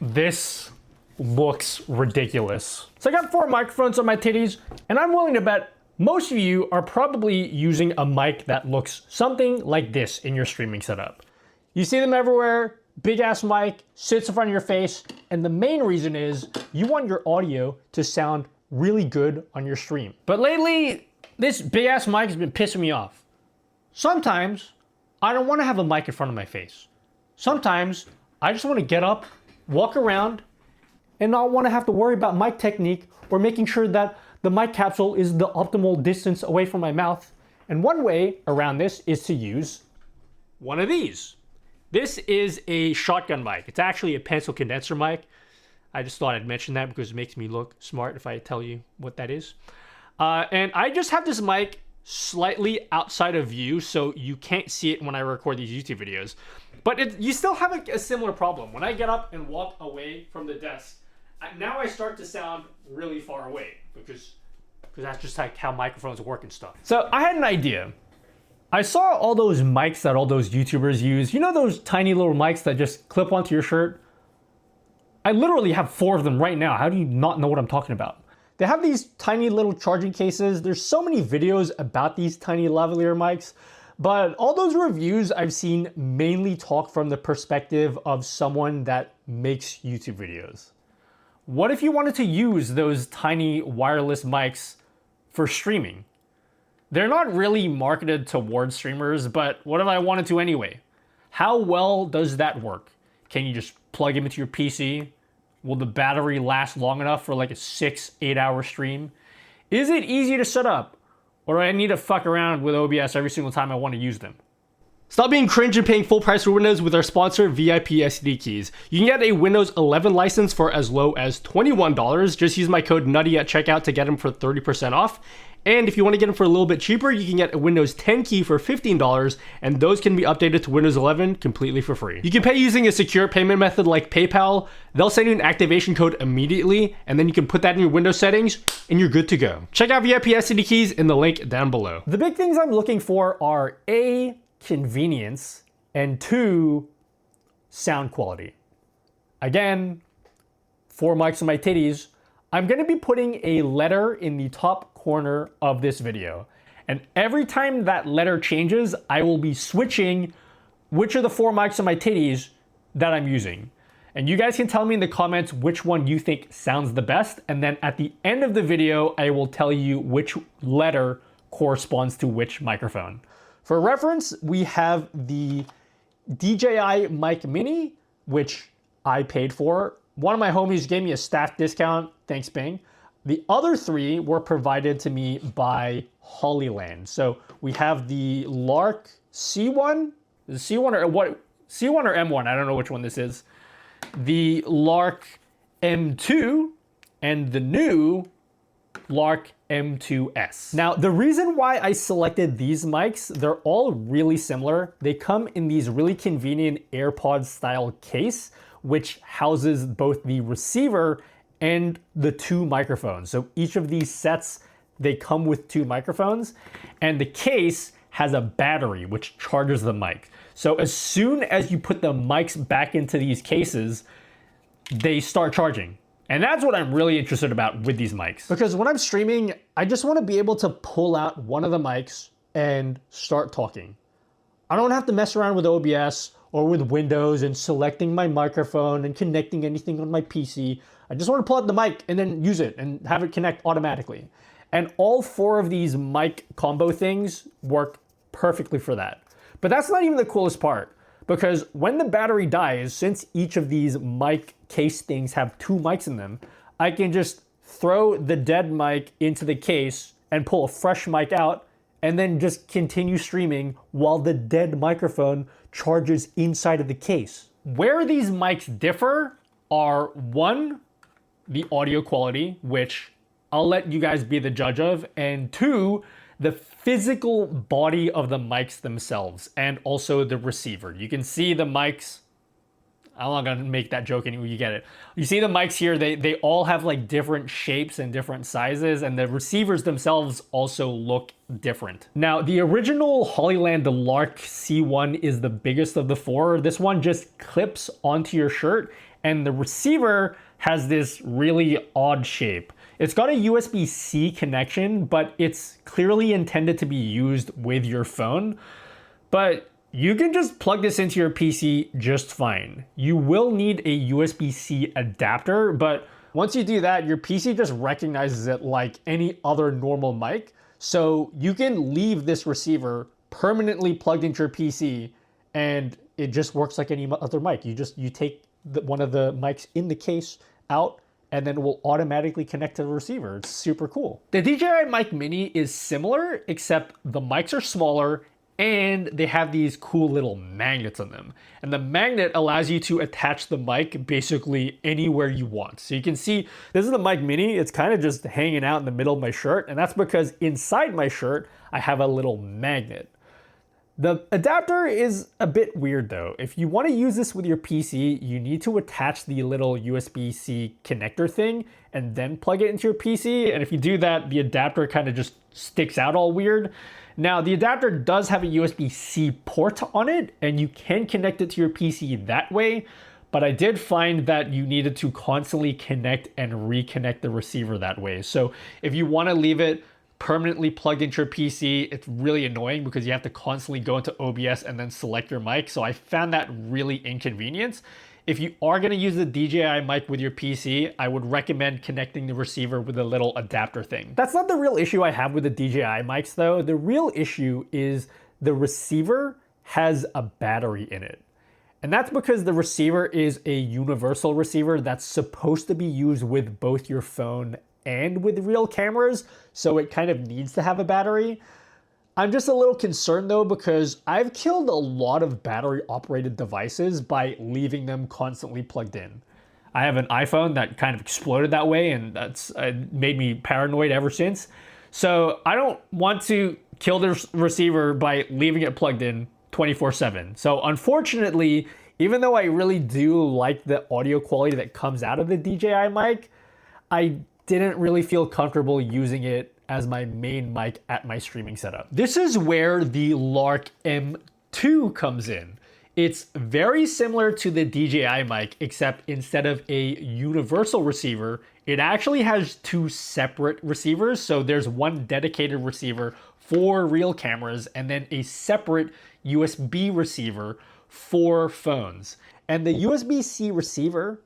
This looks ridiculous. So I got 4 microphones on my titties, and I'm willing to bet most of you are probably using a mic that looks something like this in your streaming setup. You see them everywhere, big ass mic, sits in front of your face, and the main reason is you want your audio to sound really good on your stream. But lately, this big ass mic has been pissing me off. Sometimes I don't want to have a mic in front of my face. Sometimes I just want to get up, walk around, and not want to have to worry about mic technique or making sure that the mic capsule is the optimal distance away from my mouth. And one way around this is to use one of these. This is a shotgun mic. It's actually a pencil condenser mic. I just thought I'd mention that because it makes me look smart if I tell you what that is. And I just have this mic slightly outside of view, so you can't see it when I record these YouTube videos. But you still have a similar problem. When I get up and walk away from the desk, now I start to sound really far away because that's just like how microphones work and stuff. So I had an idea. I saw all those mics that all those YouTubers use. You know those tiny little mics that just clip onto your shirt? I literally have 4 of them right now. How do you not know what I'm talking about? They have these tiny little charging cases. There's so many videos about these tiny lavalier mics, but all those reviews I've seen mainly talk from the perspective of someone that makes YouTube videos. What if you wanted to use those tiny wireless mics for streaming? They're not really marketed towards streamers, but what if I wanted to anyway? How well does that work? Can you just plug them into your PC? Will the battery last long enough for like a 6-8 hour stream? Is it easy to set up? Or do I need to fuck around with OBS every single time I want to use them? Stop being cringe and paying full price for Windows with our sponsor, VIP SD Keys. You can get a Windows 11 license for as low as $21. Just use my code NUTTY at checkout to get them for 30% off. And if you want to get them for a little bit cheaper, you can get a Windows 10 key for $15, and those can be updated to Windows 11 completely for free. You can pay using a secure payment method like PayPal. They'll send you an activation code immediately, and then you can put that in your Windows settings, and you're good to go. Check out VIP SD Keys in the link down below. The big things I'm looking for are A, convenience, and 2, sound quality. Again, 4 mics on my titties. I'm gonna be putting a letter in the top corner of this video. And every time that letter changes, I will be switching which are the 4 mics on my titties that I'm using. And you guys can tell me in the comments which one you think sounds the best. And then at the end of the video, I will tell you which letter corresponds to which microphone. For reference, we have the DJI Mic Mini, which I paid for. One of my homies gave me a staff discount. Thanks, Bing. The other 3 were provided to me by Hollyland. So we have the Lark C1, the C1 or what? C1 or M1, I don't know which one this is. The Lark M2 and the new Lark M2S. Now, the reason why I selected these mics, they're all really similar. They come in these really convenient AirPod style case, which houses both the receiver and the 2 microphones. So each of these sets, they come with 2 microphones, and the case has a battery which charges the mic. So as soon as you put the mics back into these cases, they start charging. And that's what I'm really interested about with these mics. Because when I'm streaming, I just want to be able to pull out one of the mics and start talking. I don't have to mess around with OBS or with Windows and selecting my microphone and connecting anything on my PC. I just want to pull out the mic and then use it and have it connect automatically. And all 4 of these mic combo things work perfectly for that. But that's not even the coolest part, because when the battery dies, since each of these mic case things have 2 mics in them, I can just throw the dead mic into the case and pull a fresh mic out and then just continue streaming while the dead microphone charges inside of the case. Where these mics differ are 1, the audio quality, which I'll let you guys be the judge of, and 2, the physical body of the mics themselves and also the receiver. You can see the mics. I'm not gonna make that joke anymore, you get it. You see the mics here, they all have like different shapes and different sizes, and the receivers themselves also look different. Now, the original Hollyland Lark C1 is the biggest of the 4. This one just clips onto your shirt and the receiver has this really odd shape. It's got a USB-C connection, but it's clearly intended to be used with your phone. But you can just plug this into your PC just fine. You will need a USB-C adapter, but once you do that, your PC just recognizes it like any other normal mic. So you can leave this receiver permanently plugged into your PC and it just works like any other mic. You take one of the mics in the case out and then it will automatically connect to the receiver. It's super cool. The DJI Mic Mini is similar, except the mics are smaller and they have these cool little magnets on them. And the magnet allows you to attach the mic basically anywhere you want. So you can see, this is the Mic Mini. It's kind of just hanging out in the middle of my shirt. And that's because inside my shirt, I have a little magnet. The adapter is a bit weird though. If you want to use this with your PC, you need to attach the little USB-C connector thing and then plug it into your PC. And if you do that, the adapter kind of just sticks out all weird. Now, the adapter does have a USB-C port on it, and you can connect it to your PC that way, but I did find that you needed to constantly connect and reconnect the receiver that way. So if you want to leave it permanently plugged into your PC, it's really annoying because you have to constantly go into OBS and then select your mic. So I found that really inconvenient. If you are going to use the DJI mic with your PC, I would recommend connecting the receiver with a little adapter thing. That's not the real issue I have with the DJI mics though. The real issue is the receiver has a battery in it. And that's because the receiver is a universal receiver that's supposed to be used with both your phone and with real cameras, so it kind of needs to have a battery. I'm just a little concerned though, because I've killed a lot of battery operated devices by leaving them constantly plugged in. I have an iPhone that kind of exploded that way, and that's made me paranoid ever since. So I don't want to kill the receiver by leaving it plugged in 24/7. So unfortunately, even though I really do like the audio quality that comes out of the DJI mic, I didn't really feel comfortable using it as my main mic at my streaming setup. This is where the Lark M2 comes in. It's very similar to the DJI mic, except instead of a universal receiver, it actually has two separate receivers. So there's one dedicated receiver for real cameras and then a separate USB receiver for phones. And the USB-C receiver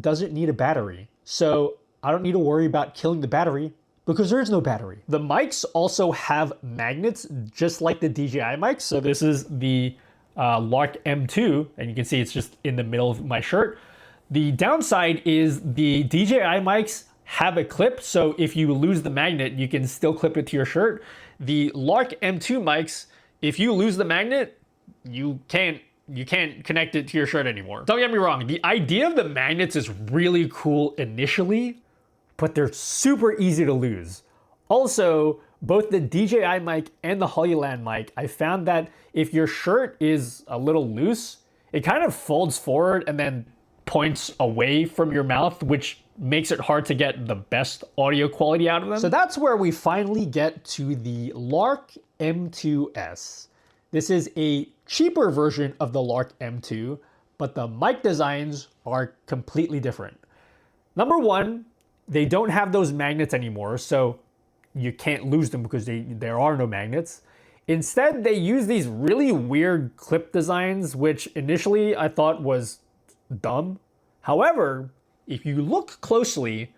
doesn't need a battery. So I don't need to worry about killing the battery because there is no battery. The mics also have magnets just like the DJI mics. So this is the Lark M2, and you can see it's just in the middle of my shirt. The downside is the DJI mics have a clip, so if you lose the magnet, you can still clip it to your shirt. The Lark M2 mics, if you lose the magnet, you can't connect it to your shirt anymore. Don't get me wrong, the idea of the magnets is really cool initially, but they're super easy to lose. Also, both the DJI mic and the Hollyland mic, I found that if your shirt is a little loose, it kind of folds forward and then points away from your mouth, which makes it hard to get the best audio quality out of them. So that's where we finally get to the Lark M2S. This is a cheaper version of the Lark M2, but the mic designs are completely different. Number one, they don't have those magnets anymore, so you can't lose them because there are no magnets. Instead, they use these really weird clip designs, which initially I thought was dumb. However, if you look closely,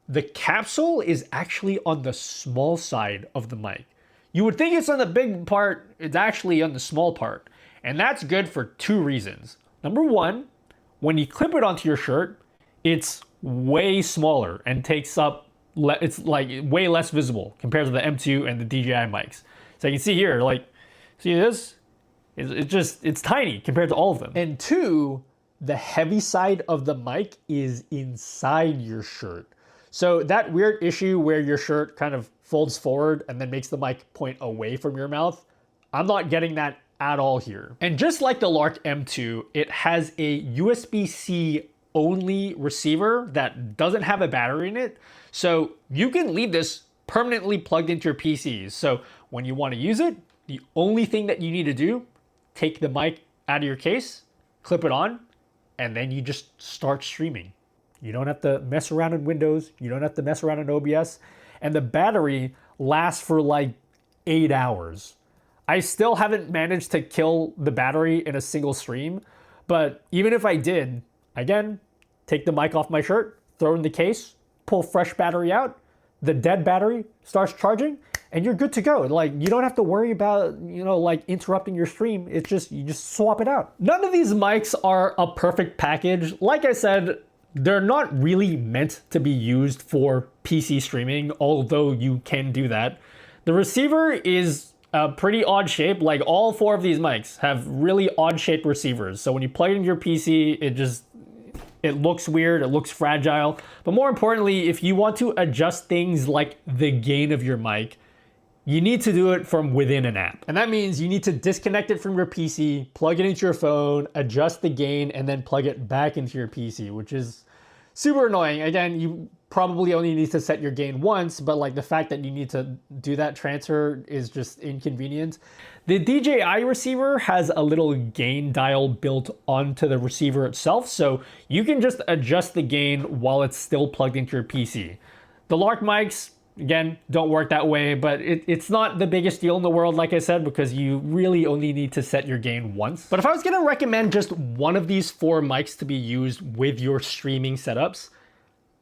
the capsule is actually on the small side of the mic. You would think it's on the big part, it's actually on the small part. And that's good for two reasons. Number one, when you clip it onto your shirt, it's way smaller and takes up, it's like way less visible compared to the M2 and the DJI mics. So you can see here, like, see this? It's tiny compared to all of them. And two, the heavy side of the mic is inside your shirt. So that weird issue where your shirt kind of folds forward and then makes the mic point away from your mouth, I'm not getting that at all here. And just like the Lark M2, it has a USB-C only receiver that doesn't have a battery in it. So you can leave this permanently plugged into your PCs. So when you want to use it, the only thing that you need to do, take the mic out of your case, clip it on, and then you just start streaming. You don't have to mess around in Windows. You don't have to mess around in OBS. And the battery lasts for like 8 hours. I still haven't managed to kill the battery in a single stream, but even if I did, again, take the mic off my shirt, throw it in the case, pull fresh battery out, the dead battery starts charging, and you're good to go. Like, you don't have to worry about, like interrupting your stream. It's just, you just swap it out. None of these mics are a perfect package. Like I said, they're not really meant to be used for PC streaming, although you can do that. The receiver is a pretty odd shape. Like, all 4 of these mics have really odd shaped receivers. So when you plug it into your PC, it looks weird, it looks fragile. But more importantly, if you want to adjust things like the gain of your mic, you need to do it from within an app. And that means you need to disconnect it from your PC, plug it into your phone, adjust the gain, and then plug it back into your PC, which is super annoying. Again, you probably only need to set your gain once, but like the fact that you need to do that transfer is just inconvenient. The DJI receiver has a little gain dial built onto the receiver itself, so you can just adjust the gain while it's still plugged into your PC. The Lark mics, again, don't work that way, but it's not the biggest deal in the world, like I said, because you really only need to set your gain once. But if I was gonna recommend just one of these 4 mics to be used with your streaming setups,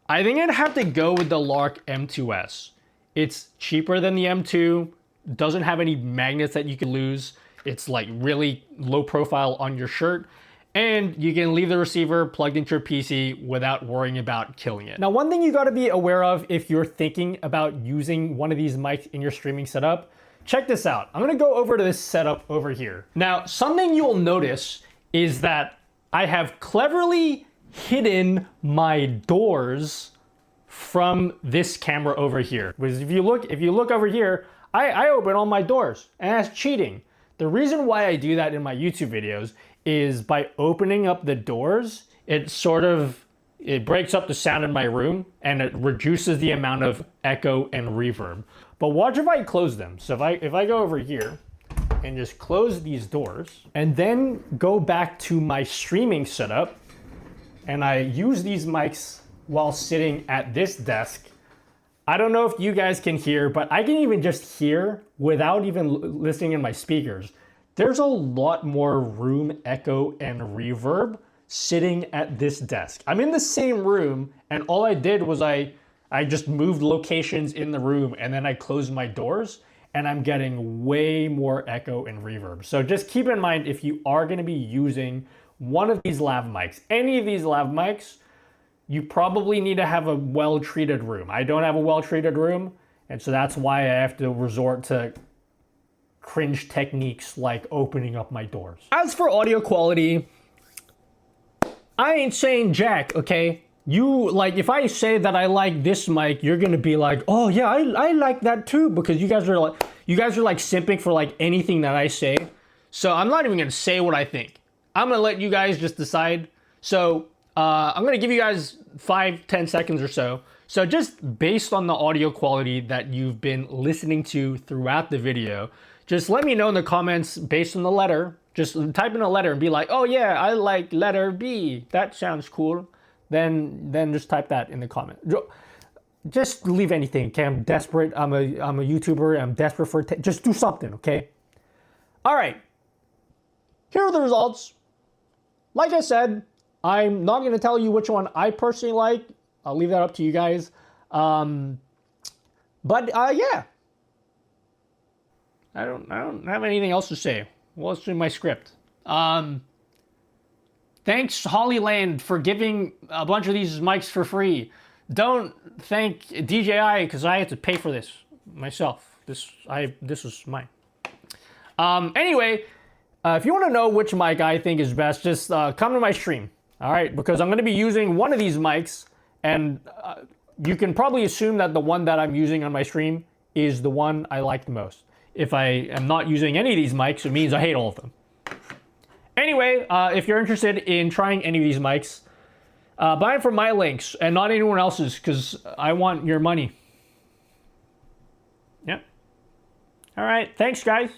I think I'd have to go with the Lark M2S. It's cheaper than the M2, doesn't have any magnets that you can lose. It's like really low profile on your shirt, and you can leave the receiver plugged into your PC without worrying about killing it. Now, one thing you gotta be aware of if you're thinking about using one of these mics in your streaming setup, check this out. I'm gonna go over to this setup over here. Now, something you'll notice is that I have cleverly hidden my doors from this camera over here. Because if you look over here, I open all my doors, and that's cheating. The reason why I do that in my YouTube videos is by opening up the doors, it breaks up the sound in my room and it reduces the amount of echo and reverb. But watch if I close them. So if I go over here and just close these doors and then go back to my streaming setup and I use these mics while sitting at this desk, I don't know if you guys can hear, but I can even just hear without even listening in my speakers. There's a lot more room echo and reverb sitting at this desk. I'm in the same room, and all I did was I just moved locations in the room and then I closed my doors, and I'm getting way more echo and reverb. So just keep in mind, if you are gonna be using one of these lav mics, any of these lav mics, you probably need to have a well-treated room. I don't have a well-treated room, and so that's why I have to resort to cringe techniques like opening up my doors. As for audio quality, I ain't saying jack, okay? If I say that I like this mic, you're gonna be like, oh yeah, I like that too, because you guys are like simping for like anything that I say. So I'm not even gonna say what I think. I'm gonna let you guys just decide. So I'm gonna give you guys 5-10 seconds or so. So just based on the audio quality that you've been listening to throughout the video, just let me know in the comments based on the letter. Just type in a letter and be like, oh yeah, I like letter B. That sounds cool. Then just type that in the comment. Just leave anything, okay? I'm desperate. I'm a YouTuber. I'm desperate for just do something, okay? All right. Here are the results. Like I said, I'm not going to tell you which one I personally like. I'll leave that up to you guys. Yeah. I don't have anything else to say. What's in my script? Thanks Hollyland for giving a bunch of these mics for free. Don't thank DJI because I had to pay for this myself. This was mine. Anyway, if you want to know which mic I think is best, just come to my stream. All right, because I'm going to be using one of these mics, and you can probably assume that the one that I'm using on my stream is the one I like the most. If I am not using any of these mics, it means I hate all of them. Anyway, if you're interested in trying any of these mics, buy them from my links and not anyone else's, because I want your money. Yep. All right, thanks guys.